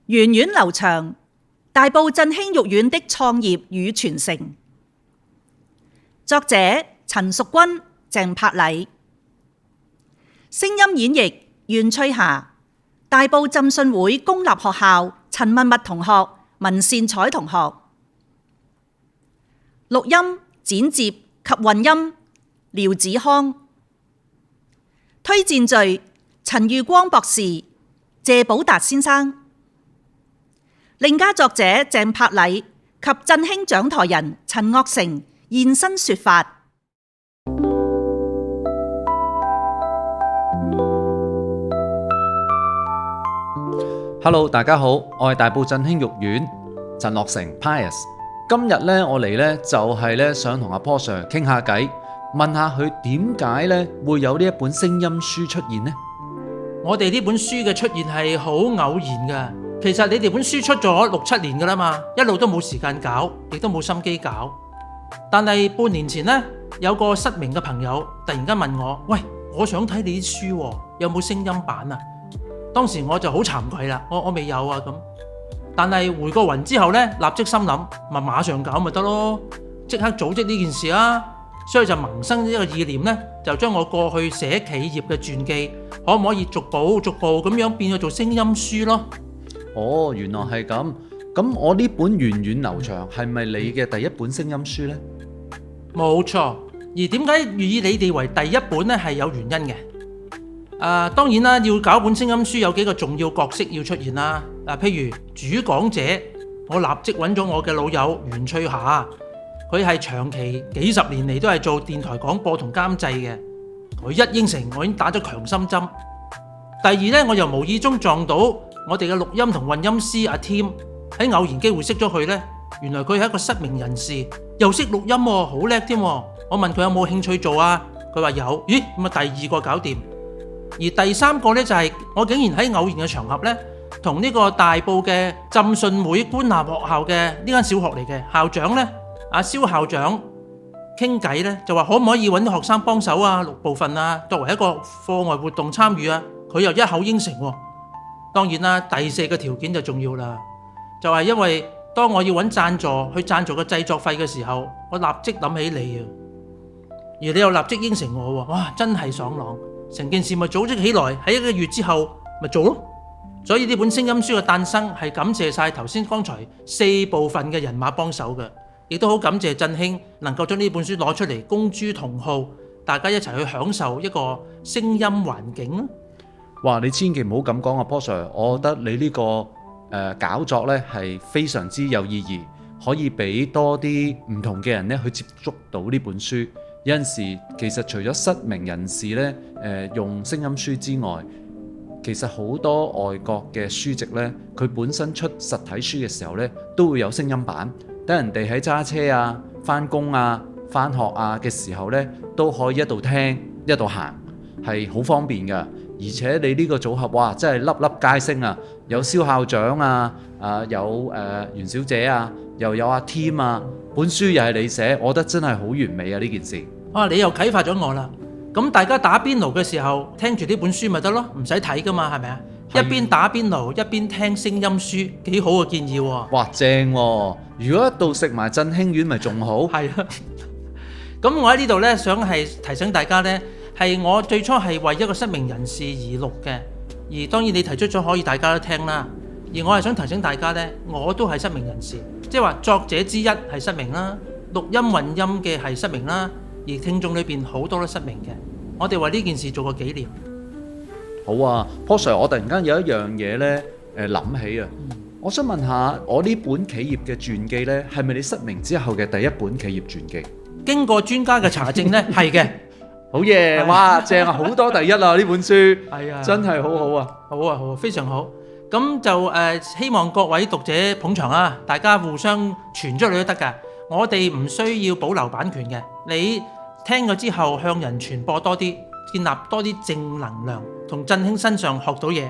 源遠流長，大埔振興育苑的創業與傳承。作者陳淑君、鄭柏禮。聲音演繹袁翠霞，大埔浸信會公立學校陳蜜蜜同學、文善彩同學。錄音、剪接及混音廖子康。推薦序陳裕光博士、謝寶達先生。另家作者鄭柏禮及振興掌舵人陳岳成現身說法。Hello， 大家好，我係大埔振興育苑陳岳成 Pius。今日咧，我嚟咧就係咧想同阿 Paul Sir 傾下偈，問下佢點解咧會有呢一本聲音書出現呢？我哋呢本書嘅出現係好偶然噶。其實你哋本書出咗6-7年噶啦嘛，一路都冇時間搞，亦都冇心機搞。但係半年前呢，有個失明嘅朋友突然間問我：喂，我想睇你啲書喎，有冇聲音版啊？當時我就好慚愧啦，我未有啊咁。但係回過魂之後呢，立即心諗，咪馬上搞咪得咯，即刻組織呢件事啊！所以就萌生呢個意念呢，就將我過去寫企業嘅傳記，可唔可以逐步咁樣變咗做聲音書咯？哦，原來係咁。咁我呢本源遠流長係咪你嘅第一本聲音書呢？冇錯。而點解以你哋為第一本呢？係有原因嘅。當然啦，要搞本聲音書有幾個重要角色要出現啦。譬如主講者，我立即揾咗我嘅老友袁翠霞，佢係長期幾十年嚟都係做電台廣播同監製嘅。佢一應承，我已經打咗強心針。第二呢，我又無意中撞到我哋嘅錄音同混音師阿 Tim， 喺偶然機會識咗佢呢。原來佢係一個失明人士，又識錄音喎，好叻添。我問佢有冇興趣做啊？佢話有。咦，咁啊第二個搞掂。而第三個呢，就係我竟然喺偶然嘅場合呢，同呢個大埔嘅浸信會官立學校嘅呢間小學嚟嘅校長呢，阿蕭校長傾偈呢，就話可唔可以揾啲學生幫手啊，錄部分啊，作為一個課外活動參與啊。佢又一口應承喎。當然啦，第四個條件就重要啦，就係因為當我要揾贊助去贊助個製作費嘅時候，我立即諗起你啊，而你又立即應承我喎。哇，真係爽朗！成件事咪組織起來，喺1個月之後咪做咯。所以呢本聲音書嘅誕生係感謝晒頭先剛才4部分嘅人馬幫手嘅，亦都好感謝振興能夠將呢本書攞出嚟公諸同好，大家一齊去享受一個聲音環境。哇！你千祈唔好咁講啊，Paul Sir，我覺得你呢個搞作呢係非常之有意義，可以俾多啲唔同嘅人呢去接觸到呢本書。有陣時其實除咗失明人士呢，用聲音書之外，其實好多外國嘅書籍呢，佢本身出實體書嘅時候呢，都會有聲音版，等人哋喺揸車啊、返工啊、返學啊嘅時候呢，都可以一度聽一度行，係好方便㗎。而且你呢個組合，哇，真係粒粒皆星啊！有蕭校長啊，有袁小姐啊，又有阿 Tim 啊，本書又係你寫，我覺得真係好完美啊！呢件事，你又啟發咗我啦。咁大家打邊爐嘅時候聽住呢本書咪得咯，唔使睇噶嘛，係咪啊？一邊打邊爐一邊聽聲音書，幾好嘅建議喎。哇，正喎！如果一度食埋振興丸咪仲好。係啊。咁我喺呢度呢，想係提醒大家呢，係我最初係為一個失明人士而錄嘅，而當然你提出咗可以大家都聽啦。而我係想提醒大家呢，我都係失明人士，即係話作者之一係失明啦，錄音混音嘅係失明啦，而聽眾裏邊好多都失明嘅。我哋為呢件事做個紀念。好啊，Paul Sir，我突然間有一樣嘢呢，諗起啊，我想問下，我呢本企業嘅傳記呢，係咪你失明之後嘅第一本企業傳記？經過專家嘅查證呢，係嘅。好嘢！哇，正啊，好多第一啊！呢本書係啊，真係好好啊！好啊，好啊，非常好。咁就希望各位讀者捧場啊，大家互相傳出去都得㗎。我哋唔需要保留版權嘅，你聽咗之後向人傳播多啲，建立多啲正能量，從振興身上學到嘢。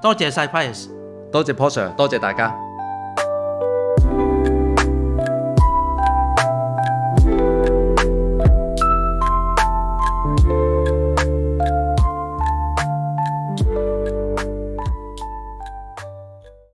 多謝晒 Pius， 多謝 Paul Sir， 多謝大家。